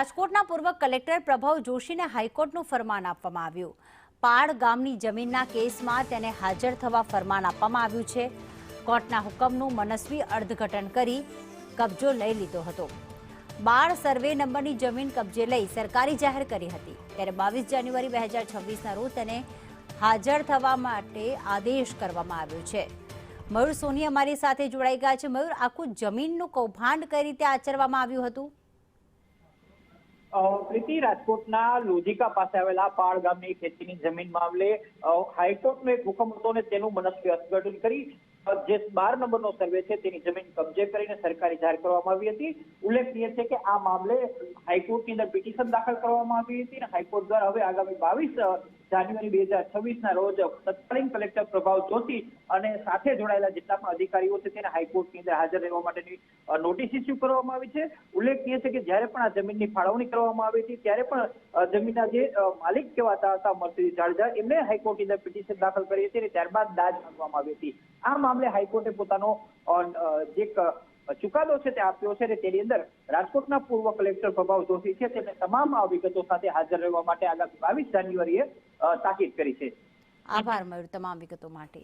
રાજકોટના પૂર્વ કલેક્ટર પ્રભવ જોશીને હાઈકોર્ટનું ફરમાન આપવામાં આવ્યું। પાડ ગામની જમીનના કેસમાં તેને હાજર થવા ફરમાન આપવામાં આવ્યું છે। કોર્ટના હુકમનું મનસ્વી અર્થઘટન કરી કબજો લઈ લીધો હતો। 12 સર્વે નંબરની જમીન કબજે લઈ સરકારી જાહેર કરી હતી, ત્યારે 22 જાન્યુઆરી 2026ના રોજ તેને હાજર થવા માટે આદેશ કરવામાં આવ્યો છે। મયુર સોની અમારી સાથે જોડાઈ ગયા છે। મયુર, આખું જમીનનું કૌભાંડ કઈ રીતે આચરવામાં આવ્યું હતું? પ્રીતિ, રાજકોટના લોધિકા પાસે આવેલા પાળ ગામની ખેતીની જમીન મામલે હાઈકોર્ટનો એક હુકમ હતો ને તેનું મનસ્વી અર્થઘટન કરી જે 12 નંબરનો સર્વે છે તેની જમીન કબજે કરીને સરકારી જાહેર કરવામાં આવી હતી। ઉલ્લેખનીય છે કે આ મામલે હાઈકોર્ટની અંદર પિટિશન દાખલ કરવામાં આવી હતી અને હાઈકોર્ટ દ્વારા હવે આગામી 22 જાન્યુઆરી 2026ના રોજ તત્કાલીન કલેક્ટર પ્રભાવ જોશી અને સાથે જોડાયેલા જેટલા પણ અધિકારીઓ છે તેને હાઈકોર્ટની અંદર હાજર રહેવા માટેની નોટિસ ઇસ્યુ કરવામાં આવી છે। ઉલ્લેખનીય છે કે જ્યારે પણ આ જમીનની ફાળવણી કરવામાં આવી હતી ત્યારે પણ જમીનના જે માલિક કહેવાતા હતા મરસીદી જાડેજા એમણે હાઈકોર્ટની અંદર પિટિશન દાખલ કરી હતી અને ત્યારબાદ દાદ માંગવામાં આવી હતી। આ મામલે હાઈકોર્ટે પોતાનો જે ચુકાદો છે તે આપ્યો છે અને તેની અંદર રાજકોટના પૂર્વ કલેક્ટર પ્રભાવ જોશી છે તેમને તમામ વિગતો સાથે હાજર રહેવા માટે આગામી 22 જાન્યુઆરીએ તાકીદ કરી છે। આભાર મયુર તમામ વિગતો માટે।